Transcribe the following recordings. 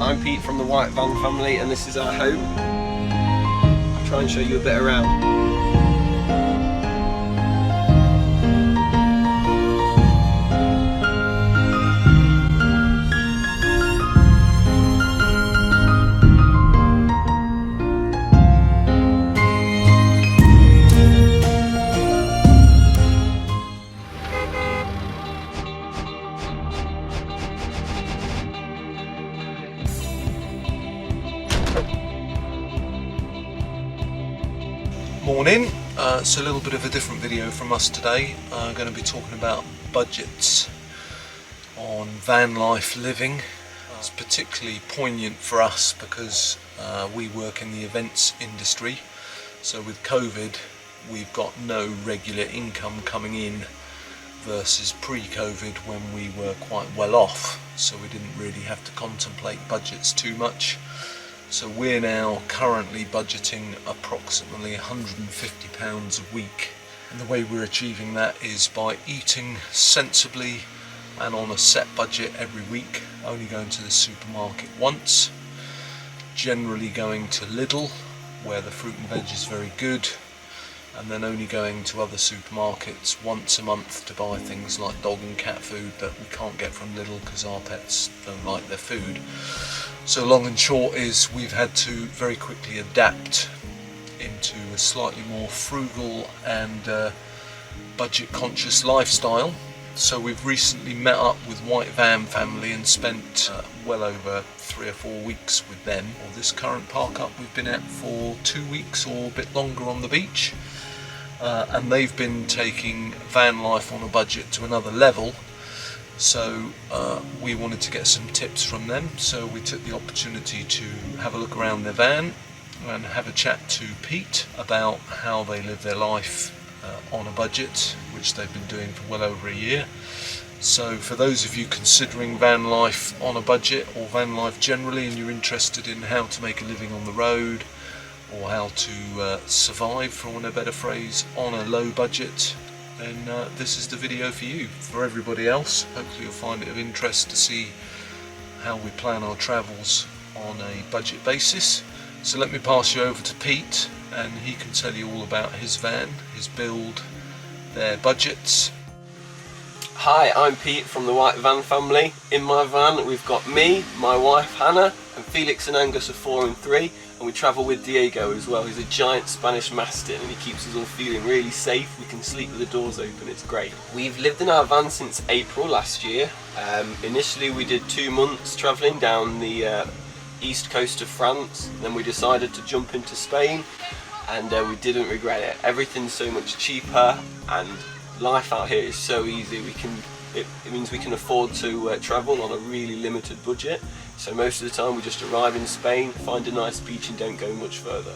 I'm Pete from the White Van family and this is our home. I'll try and show you a bit around. Morning, it's a little bit of a different video from us today. I'm going to be talking about budgets on van life living. It's particularly poignant for us because we work in the events industry, so with COVID we've got no regular income coming in versus pre-COVID when we were quite well off, so we didn't really have to contemplate budgets too much. So we're now currently budgeting approximately £150 a week, and the way we're achieving that is by eating sensibly and on a set budget every week, only going to the supermarket once, generally going to Lidl where the fruit and veg is very good, and then only going to other supermarkets once a month to buy things like dog and cat food that we can't get from Lidl because our pets don't like their food. So long and short is we've had to very quickly adapt into a slightly more frugal and budget conscious lifestyle. So we've recently met up with White Van family and spent well over 3 or 4 weeks with them. Or this current park up we've been at for 2 weeks or a bit longer on the beach. And they've been taking van life on a budget to another level. So we wanted to get some tips from them, so we took the opportunity to have a look around their van and have a chat to Pete about how they live their life on a budget, which they've been doing for well over a year. So for those of you considering van life on a budget or van life generally, and you're interested in how to make a living on the road or how to survive, for want of a better phrase, on a low budget, then this is the video for you. For everybody else, hopefully you'll find it of interest to see how we plan our travels on a budget basis. So let me pass you over to Pete and he can tell you all about his van, his build, their budgets. Hi, I'm Pete from the White Van family. In my van we've got me, my wife Hannah, and Felix and Angus are 4 and 3. And we travel with Diego as well. He's a giant Spanish Mastiff and he keeps us all feeling really safe. We can sleep with the doors open, it's great. We've lived in our van since April last year. Initially we did 2 months travelling down the east coast of France. Then we decided to jump into Spain and we didn't regret it. Everything's so much cheaper and life out here is so easy. It means we can afford to travel on a really limited budget. So most of the time we just arrive in Spain, find a nice beach and don't go much further.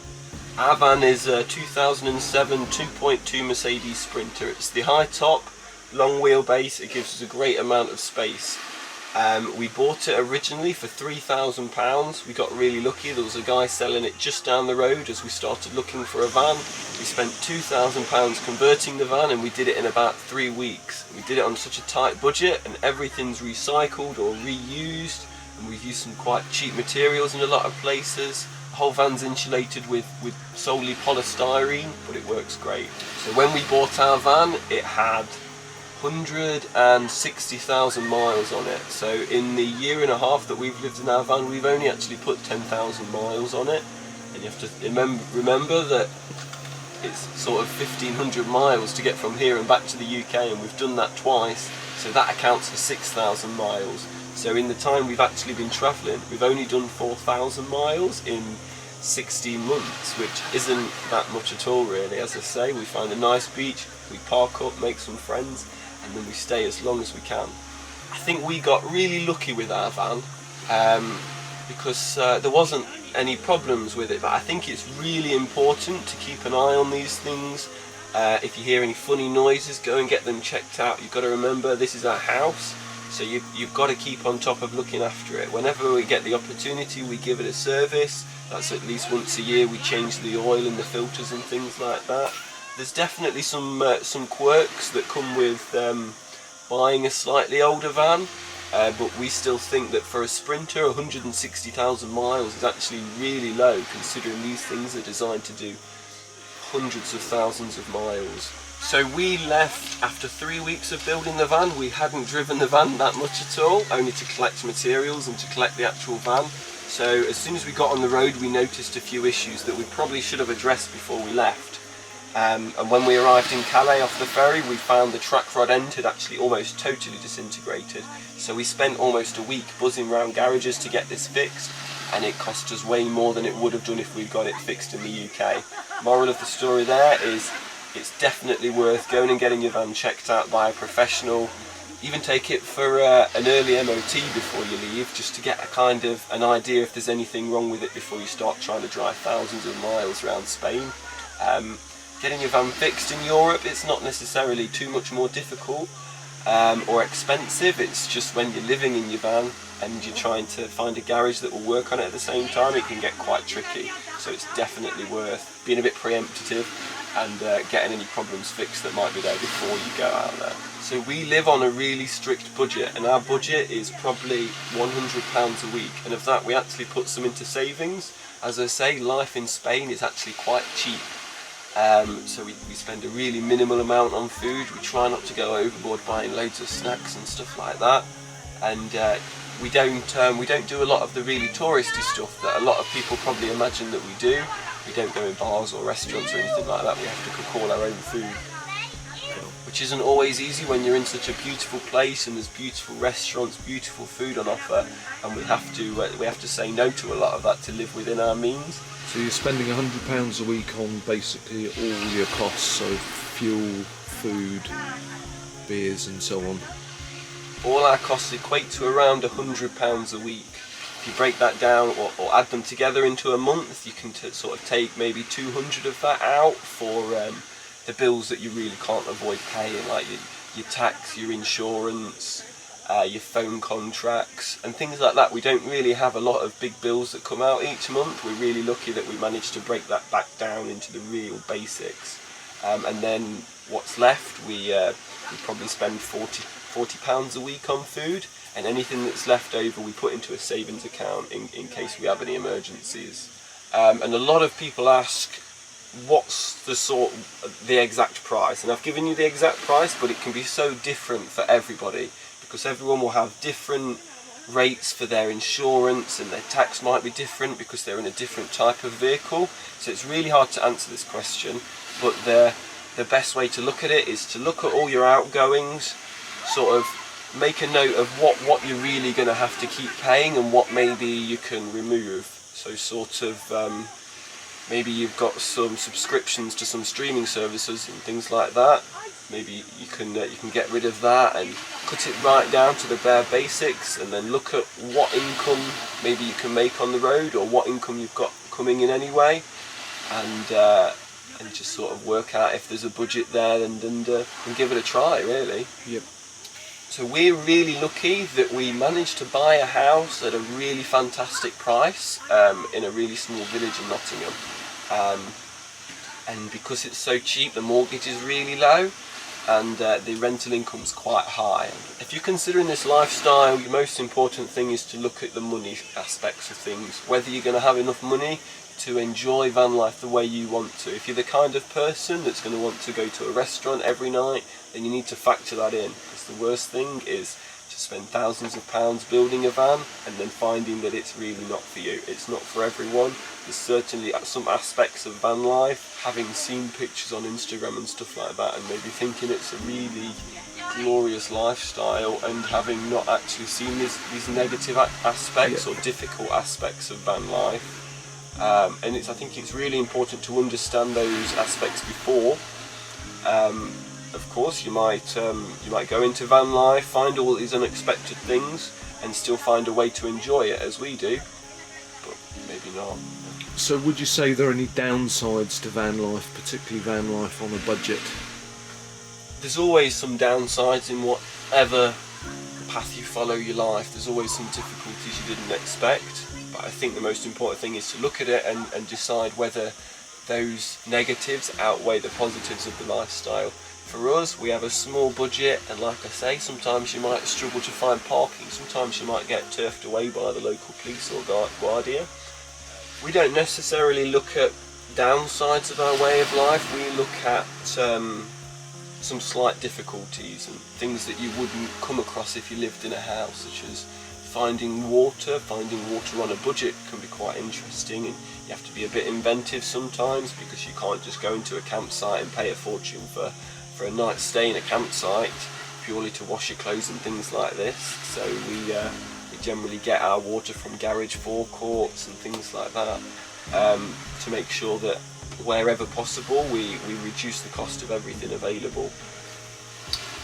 Our van is a 2007 2.2 Mercedes Sprinter. It's the high top, long wheelbase. It gives us a great amount of space. We bought it originally for £3,000. We got really lucky. There was a guy selling it just down the road as we started looking for a van. We spent £2,000 converting the van and we did it in about 3 weeks. We did it on such a tight budget and everything's recycled or reused, and we've used some quite cheap materials in a lot of places. The whole van's insulated with solely polystyrene, but it works great. So when we bought our van it had 160,000 miles on it. So in the 1.5 years that we've lived in our van, we've only actually put 10,000 miles on it. And you have to remember that it's sort of 1,500 miles to get from here and back to the UK, and we've done that twice. So that accounts for 6,000 miles. So in the time we've actually been travelling, we've only done 4,000 miles in 16 months, which isn't that much at all really. As I say, we find a nice beach, we park up, make some friends, and then we stay as long as we can. I think we got really lucky with our van because there wasn't any problems with it, but I think it's really important to keep an eye on these things. If you hear any funny noises, go and get them checked out. You've got to remember this is our house, so you've got to keep on top of looking after it. Whenever we get the opportunity, we give it a service. That's at least once a year. We change the oil in the filters and things like that. There's definitely some quirks that come with buying a slightly older van. but we still think that for a sprinter 160,000 miles is actually really low, considering these things are designed to do hundreds of thousands of miles. So we left after 3 weeks of building the van. We hadn't driven the van that much at all, only to collect materials and to collect the actual van. So as soon as we got on the road, we noticed a few issues that we probably should have addressed before we left. And when we arrived in Calais off the ferry, we found the track rod end had actually almost totally disintegrated. So we spent almost a week buzzing around garages to get this fixed, and it cost us way more than it would have done if we'd got it fixed in the UK. Moral of the story there is, it's definitely worth going and getting your van checked out by a professional. Even take it for an early MOT before you leave, just to get a kind of an idea if there's anything wrong with it before you start trying to drive thousands of miles around Spain. Getting your van fixed in Europe, it's not necessarily too much more difficult or expensive. It's just when you're living in your van and you're trying to find a garage that will work on it at the same time, it can get quite tricky. So it's definitely worth being a bit preemptive and getting any problems fixed that might be there before you go out there. So we live on a really strict budget, and our budget is probably £100 a week, and of that we actually put some into savings. As I say, life in Spain is actually quite cheap. So we spend a really minimal amount on food. We try not to go overboard buying loads of snacks and stuff like that, and we don't do a lot of the really touristy stuff that a lot of people probably imagine that we do. We don't go in bars or restaurants or anything like that. We have to cook all our own food, which isn't always easy when you're in such a beautiful place and there's beautiful restaurants, beautiful food on offer, and we have to say no to a lot of that to live within our means. So you're spending £100 a week on basically all your costs, so fuel, food, beers and so on. All our costs equate to around £100 a week. If you break that down or add them together into a month, you can sort of take maybe 200 of that out for the bills that you really can't avoid paying, like your tax, your insurance, your phone contracts and things like that. We don't really have a lot of big bills that come out each month. We're really lucky that we managed to break that back down into the real basics. And then what's left, we probably spend £40 a week on food, and anything that's left over we put into a savings account in case we have any emergencies. And a lot of people ask, what's the exact price? And I've given you the exact price, but it can be so different for everybody, because everyone will have different rates for their insurance, and their tax might be different because they're in a different type of vehicle. So it's really hard to answer this question, but the best way to look at it is to look at all your outgoings, sort of make a note of what you're really going to have to keep paying and what maybe you can remove. So sort of maybe you've got some subscriptions to some streaming services and things like that. Maybe you can get rid of that and cut it right down to the bare basics, and then look at what income maybe you can make on the road, or what income you've got coming in anyway, and just sort of work out if there's a budget there and give it a try, really. Yep. So we're really lucky that we managed to buy a house at a really fantastic price in a really small village in Nottingham. And because it's so cheap, the mortgage is really low, and the rental income's quite high. If you're considering this lifestyle, the most important thing is to look at the money aspects of things, whether you're going to have enough money to enjoy van life the way you want to. If you're the kind of person that's going to want to go to a restaurant every night, then you need to factor that in, because the worst thing is to spend thousands of pounds building a van and then finding that it's really not for you. It's not for everyone. There's certainly some aspects of van life, having seen pictures on Instagram and stuff like that, and maybe thinking it's a really glorious lifestyle, and having not actually seen these negative aspects or difficult aspects of van life. And I think it's really important to understand those aspects before. Of course, you might go into van life, find all these unexpected things, and still find a way to enjoy it, as we do, but maybe not. So would you say there are any downsides to van life, particularly van life on a budget? There's always some downsides in whatever path you follow your life. There's always some difficulties you didn't expect, but I think the most important thing is to look at it and decide whether those negatives outweigh the positives of the lifestyle. for us, we have a small budget, and like I say, sometimes you might struggle to find parking, sometimes you might get turfed away by the local police or guardia. We don't necessarily look at downsides of our way of life, we look at some slight difficulties and things that you wouldn't come across if you lived in a house, such as finding water on a budget can be quite interesting, and you have to be a bit inventive sometimes because you can't just go into a campsite and pay a fortune for a night's stay in a campsite purely to wash your clothes and things like this. So we generally get our water from garage forecourts and things like that, to make sure that wherever possible we reduce the cost of everything available.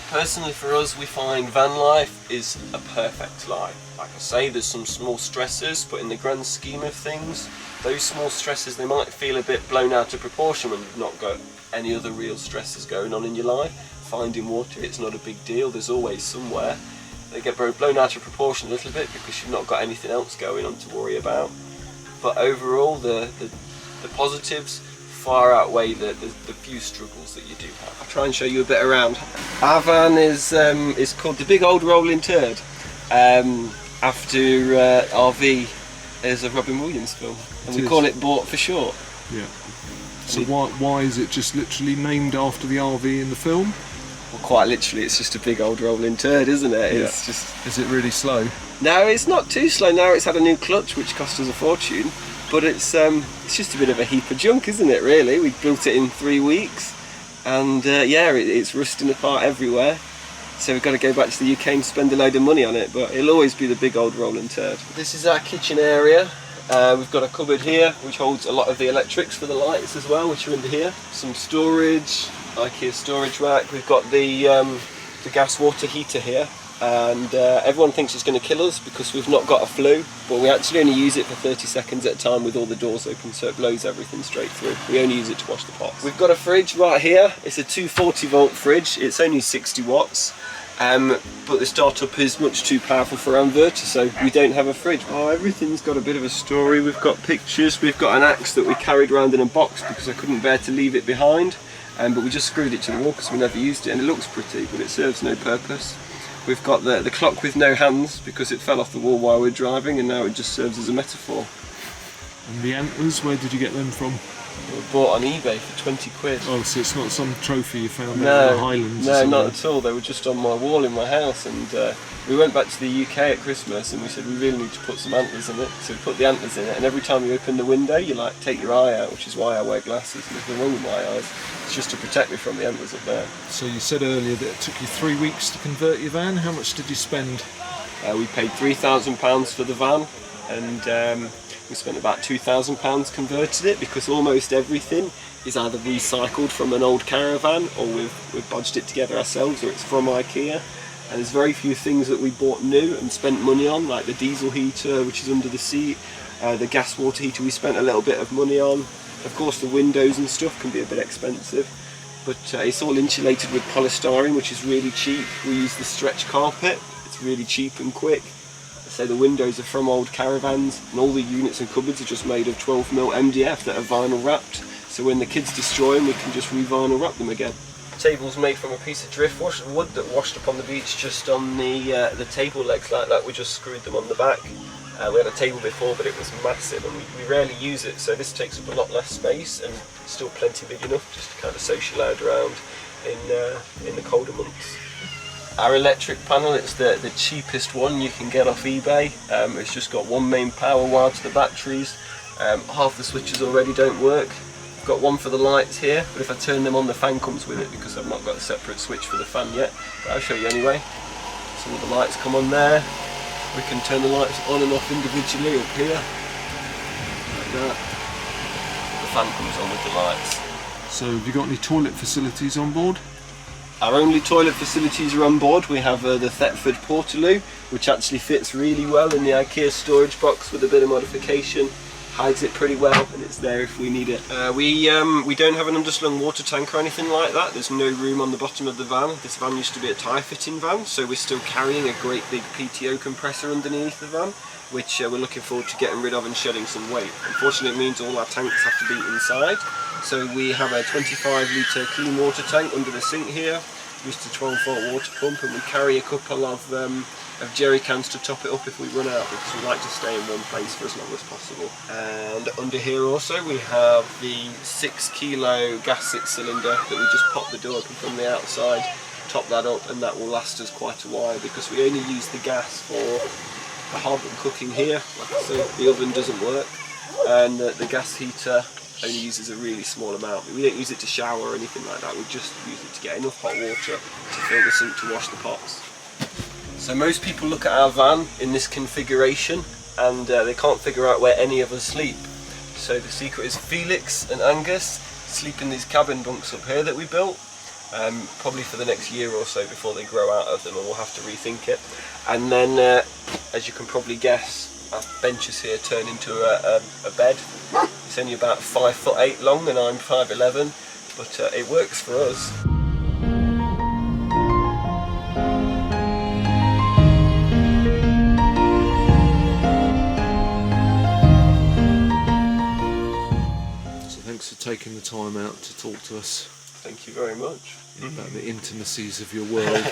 Personally for us, we find van life is a perfect life. Like I say, there's some small stresses, but in the grand scheme of things, those small stresses, they might feel a bit blown out of proportion when you've not got any other real stresses going on in your life. Finding water, it's not a big deal, there's always somewhere. They get blown out of proportion a little bit because you've not got anything else going on to worry about. But overall, the positives far outweigh the few struggles that you do have. I'll try and show you a bit around. Our van is called the Big Old Rolling Turd, after RV is a Robin Williams film, and we call it Bought for short. Yeah. So why is it just literally named after the RV in the film? Well, quite literally, it's just a big old rolling turd, isn't it? Yeah. It's just. Is it really slow? No, it's not too slow. Now it's had a new clutch, which cost us a fortune. But it's just a bit of a heap of junk, isn't it? Really, we built it in 3 weeks, and yeah, it's rusting apart everywhere. So we've got to go back to the UK and spend a load of money on it. But it'll always be the big old rolling turd. This is our kitchen area. We've got a cupboard here which holds a lot of the electrics for the lights as well, which are under here. Some storage, IKEA storage rack. We've got the gas water heater here, and everyone thinks it's going to kill us because we've not got a flue, but we actually only use it for 30 seconds at a time with all the doors open, so it blows everything straight through. We only use it to wash the pots. We've got a fridge right here. It's a 240 volt fridge. It's only 60 watts. But the startup is much too powerful for our inverter, so we don't have a fridge. Oh, everything's got a bit of a story. We've got pictures, we've got an axe that we carried around in a box because I couldn't bear to leave it behind, but we just screwed it to the wall because we never used it, and it looks pretty, but it serves no purpose. We've got the clock with no hands because it fell off the wall while we were driving, and now it just serves as a metaphor. And the antlers, where did you get them from? They were bought on eBay for 20 quid. Oh, so it's not some trophy you found out in the Highlands? No, not at all. They were just on my wall in my house, and we went back to the UK at Christmas and we said we really need to put some antlers in it. So we put the antlers in it, and every time you open the window you like take your eye out, which is why I wear glasses. There's nothing wrong with my eyes. It's just to protect me from the antlers up there. So you said earlier that it took you 3 weeks to convert your van. How much did you spend? We paid £3,000 for the van, and we spent about £2,000 converted it, because almost everything is either recycled from an old caravan, or we've bodged it together ourselves, or it's from IKEA. And there's very few things that we bought new and spent money on, like the diesel heater, which is under the seat, the gas water heater we spent a little bit of money on. Of course the windows and stuff can be a bit expensive, but it's all insulated with polystyrene, which is really cheap. We use the stretch carpet, it's really cheap and quick. So the windows are from old caravans, and all the units and cupboards are just made of 12mm MDF that are vinyl wrapped, so when the kids destroy them we can just re-vinyl wrap them again. The table's made from a piece of driftwood wood that washed up on the beach just on the table legs like that. We just screwed them on the back. We had a table before, but it was massive and we rarely use it, so this takes up a lot less space and still plenty big enough just to kind of socialise around in the colder months. Our electric panel, it's the cheapest one you can get off eBay. It's just got one main power wire to the batteries. Half the switches already don't work. I've got one for the lights here, but if I turn them on the fan comes with it because I've not got a separate switch for the fan yet. But I'll show you anyway. Some of the lights come on there. We can turn the lights on and off individually up here, like that. The fan comes on with the lights. So have you got any toilet facilities on board? Our only toilet facilities are on board. We have the Thetford Portaloo, which actually fits really well in the IKEA storage box with a bit of modification. hides it pretty well, and it's there if we need it. We don't have an underslung water tank or anything like that. There's no room on the bottom of the van. This van used to be a tyre fitting van, so we're still carrying a great big PTO compressor underneath the van, which we're looking forward to getting rid of and shedding some weight. Unfortunately, it means all our tanks have to be inside, so we have a 25 litre clean water tank under the sink here, used to 12-volt water pump, and we carry a couple of jerry cans to top it up if we run out, because we like to stay in one place for as long as possible. And under here also we have the 6 kilo gas 6-cylinder that we just pop the door open from the outside, top that up, and that will last us quite a while, because we only use the gas for the hob and cooking here. Like I said, the oven doesn't work, and the gas heater only uses a really small amount. We don't use it to shower or anything like that, we just use it to get enough hot water to fill the sink to wash the pots. So most people look at our van in this configuration and they can't figure out where any of us sleep. So the secret is Felix and Angus sleep in these cabin bunks up here that we built, probably for the next year or so before they grow out of them, and we'll have to rethink it. And then, as you can probably guess, our benches here turn into a bed. It's only about 5'8" long and I'm 5'11", but it works for us. Thanks for taking the time out to talk to us. Thank you very much. About the intimacies of your world.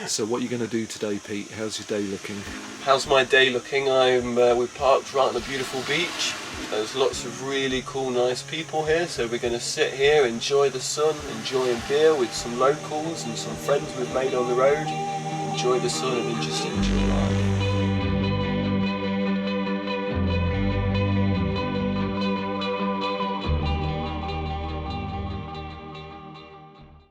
So what are you going to do today, Pete? How's your day looking? How's my day looking? We're parked right on a beautiful beach. There's lots of really cool, nice people here, so we're going to sit here, enjoy the sun, enjoy a beer with some locals and some friends we've made on the road, enjoy the sun and just enjoy